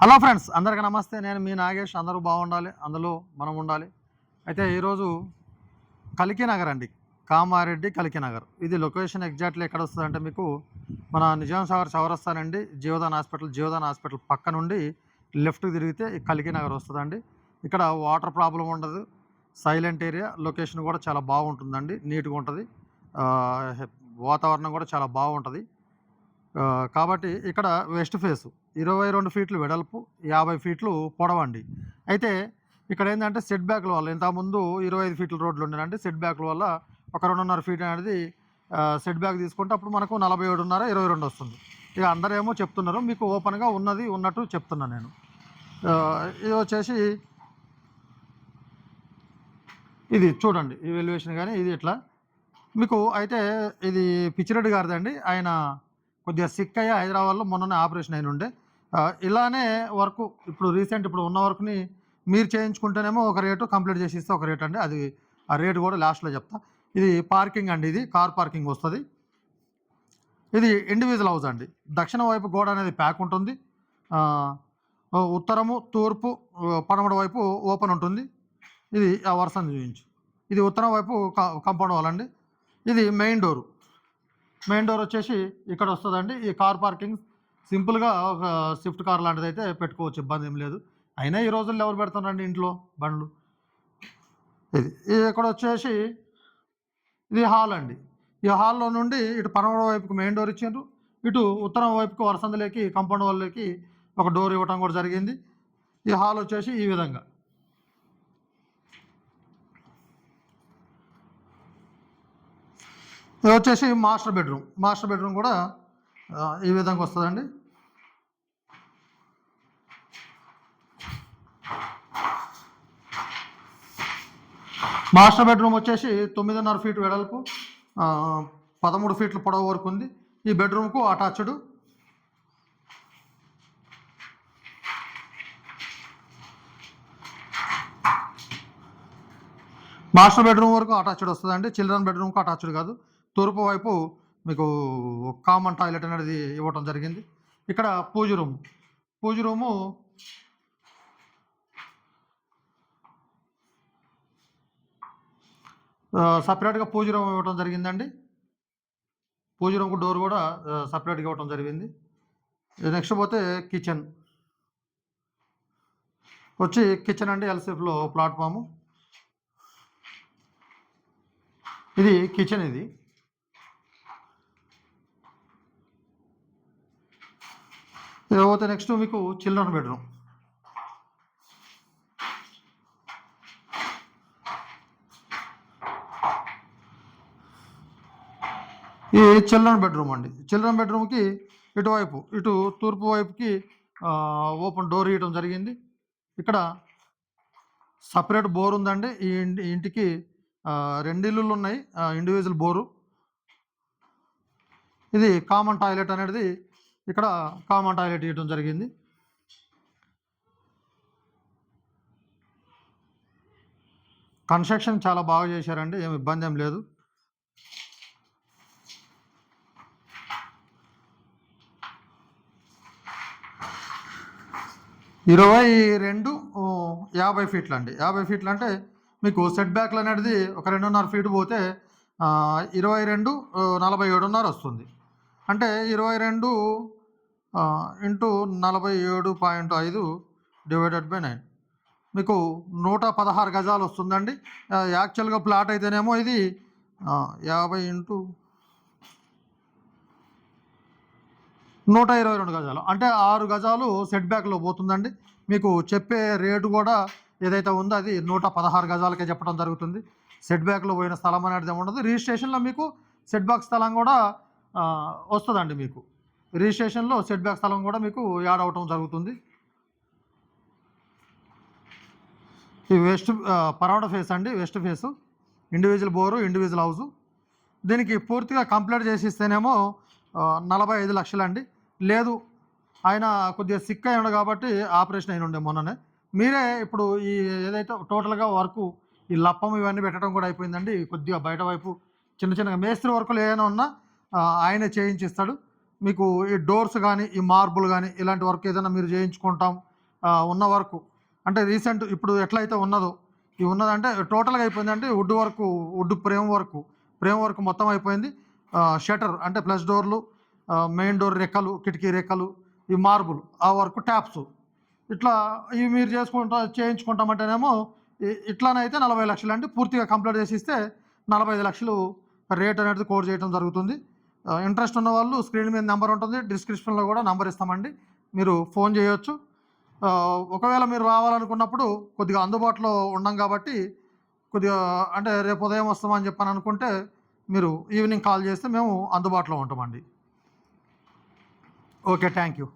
Hello friends, అందరికీ నమస్తే. నేను మీ నాగేష్. అందరూ బాగుండాలి, అందులో మనం ఉండాలి. అయితే ఈరోజు కలికి నగర్ అండి, కామారెడ్డి కలికి నగర్. ఇది లొకేషన్ ఎగ్జాక్ట్లీ ఎక్కడ వస్తుందంటే మీకు మన నిజాం సాగర్ చౌరస్తానండి, జీవదాన్ హాస్పిటల్ పక్క నుండి లెఫ్ట్కి తిరిగితే ఈ కలికి నగర్ వస్తుందండి. ఇక్కడ వాటర్ ప్రాబ్లం ఉండదు, సైలెంట్ ఏరియా, లొకేషన్ కూడా చాలా బాగుంటుందండి, నీట్గా ఉంటుంది, వాతావరణం కూడా చాలా బాగుంటుంది. కాబట్టి ఇక్కడ వెస్ట్ ఫేసు 22 ఫీట్లు వెడల్పు, 50 ఫీట్లు పొడవండి. అయితే ఇక్కడ ఏంటంటే సెట్ బ్యాక్ల వల్ల ఇంతకుముందు 25 ఫీట్ల రోడ్లు ఉండేనండి. సెట్ బ్యాక్ల వల్ల ఒక 2.5 ఫీట్ అనేది సెట్ బ్యాక్ తీసుకుంటే అప్పుడు మనకు 47.5, 22 వస్తుంది. ఇక అందరేమో చెప్తున్నారు, మీకు ఓపెన్గా ఉన్నట్టు చెప్తున్నాను నేను. ఇది వచ్చేసి ఇది చూడండి, ఈ వెల్యువేషన్ కానీ ఇది ఇట్లా మీకు. అయితే ఇది పిచ్చిరెడ్డి గారిదండి. ఆయన కొద్దిగా సిక్ అయ్యి హైదరాబాద్లో మొన్ననే ఆపరేషన్ అయిన ఉండే. ఇలానే వర్క్ ఇప్పుడు ఉన్న వర్క్ని మీరు చేయించుకుంటేనేమో ఒక రేటు, కంప్లీట్ చేసి ఇస్తే ఒక రేట్ అండి. అది ఆ రేటు కూడా లాస్ట్లో చెప్తా. ఇది పార్కింగ్ అండి, ఇది కార్ పార్కింగ్ వస్తుంది. ఇది ఇండివిజువల్ హౌస్ అండి. దక్షిణ వైపు గోడ అనేది ప్యాక్ ఉంటుంది, ఉత్తరము, తూర్పు, పడమర వైపు ఓపెన్ ఉంటుంది. ఇది ఆ వరుసను చూపించు. ఇది ఉత్తరం వైపు కాంపౌండ్ వాల్ అండి. ఇది మెయిన్ డోర్ వచ్చేసి ఇక్కడ వస్తుందండి. ఈ కార్ పార్కింగ్ సింపుల్గా ఒక స్విఫ్ట్ కార్ లాంటిది అయితే పెట్టుకోవచ్చు, ఇబ్బంది ఏం లేదు. అయినా ఈ రోజుల్లో ఎవరు పెడతారండి ఇంట్లో బండ్లు. ఇది ఇక్కడ వచ్చేసి ఇది హాల్ అండి. ఈ హాల్లో నుండి ఇటు పడమర వైపుకి మెయిన్ డోర్ ఇచ్చారు, ఇటు ఉత్తరం వైపుకి వరసందులోకి కాంపౌండ్ వాళ్ళకి ఒక డోర్ ఇవ్వటం కూడా జరిగింది. ఈ హాల్ వచ్చేసి ఈ విధంగా. ఇది వచ్చేసి మాస్టర్ బెడ్రూమ్ కూడా ఈ విధంగా వస్తుందండి. మాస్టర్ బెడ్రూమ్ వచ్చేసి 9.5 ఫీట్ వెడల్పు, 13 ఫీట్ల పొడవు వరకు ఉంది. ఈ బెడ్రూమ్కు అటాచ్డ్. మాస్టర్ బెడ్రూమ్ వరకు అటాచ్డ్ వస్తుందండి. చిల్డ్రన్ బెడ్రూమ్కు అటాచ్డ్ కాదు. తూర్పు వైపు మీకు కామన్ టాయిలెట్ అనేది ఇవ్వటం జరిగింది. ఇక్కడ పూజ రూము సపరేట్గా పూజ రూమ్ ఇవ్వటం జరిగిందండి. పూజ రూమ్కు డోర్ కూడా సపరేట్గా ఇవ్వటం జరిగింది. నెక్స్ట్ పోతే కిచెన్ అండి, ఎల్సేఫ్లో ప్లాట్ఫాము. ఇది కిచెన్. ఇది పోతే నెక్స్ట్ మీకు చిల్డ్రన్ బెడ్రూమ్. ఈ చిల్డ్రన్ బెడ్రూమ్ అండి. చిల్డ్రన్ బెడ్రూమ్కి ఇటు తూర్పు వైపుకి ఓపెన్ డోర్ ఇవ్వడం జరిగింది. ఇక్కడ సపరేట్ బోర్ ఉందండి. ఈ ఇంటికి 2 ఇల్లులు ఉన్నాయి, ఇండివిజువల్ బోరు. ఇది కామన్ టాయిలెట్ అనేది ఇక్కడ కామన్ టాయిలెట్ ఇవ్వడం జరిగింది. కన్స్ట్రక్షన్ చాలా బాగా చేశారండి, ఏమి ఇబ్బంది ఏం లేదు. ఇరవై 50 ఫీట్లు అండి. 50 ఫీట్లు అంటే మీకు సెట్ బ్యాక్లు అనేది ఒక 2.5 ఫీట్ పోతే 22 47.5 వస్తుంది. అంటే 22 ఇంటూ 47.5 డివైడెడ్ బై 9 మీకు 116 గజాలు వస్తుందండి. యాక్చువల్గా ప్లాట్ అయితేనేమో ఇది 50 ఇంటూ 122 గజాలు, అంటే 6 గజాలు సెట్ బ్యాక్లో పోతుందండి. మీకు చెప్పే రేటు కూడా ఏదైతే ఉందో అది 116 గజాలకే చెప్పడం జరుగుతుంది. సెట్ బ్యాక్లో పోయిన స్థలం అనేది ఉండదు. రిజిస్ట్రేషన్లో మీకు సెట్ బ్యాక్ స్థలం కూడా వస్తుందండి. మీకు రిజిస్ట్రేషన్లో సెట్ బ్యాక్ స్థలం కూడా మీకు యాడ్ అవటం జరుగుతుంది. ఈ పరమడ ఫేస్ అండి, west face, individual bore, individual house. దీనికి పూర్తిగా కంప్లీట్ చేసి ఇస్తేనేమో 45 లక్షలు అండి. లేదు, ఆయన కొద్దిగా సిక్ అయి ఉండే కాబట్టి ఆపరేషన్ అయిన ఉండే మొన్ననే. మీరే ఇప్పుడు ఈ ఏదైతే టోటల్గా వర్క్, ఈ లప్పం ఇవన్నీ పెట్టడం కూడా అయిపోయిందండి. కొద్దిగా బయట వైపు చిన్నగా మేస్త్రి వర్కులు ఏమైనా ఉన్నా ఆయనే చేయించిస్తాడు. మీకు ఈ డోర్స్ కానీ, ఈ మార్బుల్ కానీ ఇలాంటి వర్క్ ఏదైనా మీరు చేయించుకుంటాం, ఉన్న వర్కు అంటే రీసెంట్ ఇప్పుడు ఎట్లయితే ఉన్నదో ఈ ఉన్నదంటే టోటల్గా అయిపోయిందంటే వుడ్ ఫ్రేమ్ వర్క్ మొత్తం అయిపోయింది. షటర్ అంటే ప్లస్ డోర్లు, మెయిన్ డోర్ రెక్కలు, కిటికీ రెక్కలు, ఈ మార్బుల్ ఆ వర్క్, ట్యాప్స్ ఇట్లా ఇవి మీరు చేయించుకుంటామంటేనేమో ఇట్లానైతే 40 లక్షలు అండి. పూర్తిగా కంప్లీట్ చేసి ఇస్తే 45 లక్షలు రేట్ అనేది కోడ్ చేయడం జరుగుతుంది. ఇంట్రెస్ట్ ఉన్న వాళ్ళు స్క్రీన్ మీద నెంబర్ ఉంటుంది, డిస్క్రిప్షన్లో కూడా నెంబర్ ఇస్తామండి, మీరు ఫోన్ చేయొచ్చు. ఒకవేళ మీరు రావాలనుకున్నప్పుడు కొద్దిగా అందుబాటులో ఉండం కాబట్టి కొద్దిగా అంటే రేపు ఉదయం వస్తామని చెప్పని అనుకుంటే మీరు ఈవినింగ్ కాల్ చేస్తే మేము అందుబాటులో ఉంటామండి. Okay, thank you.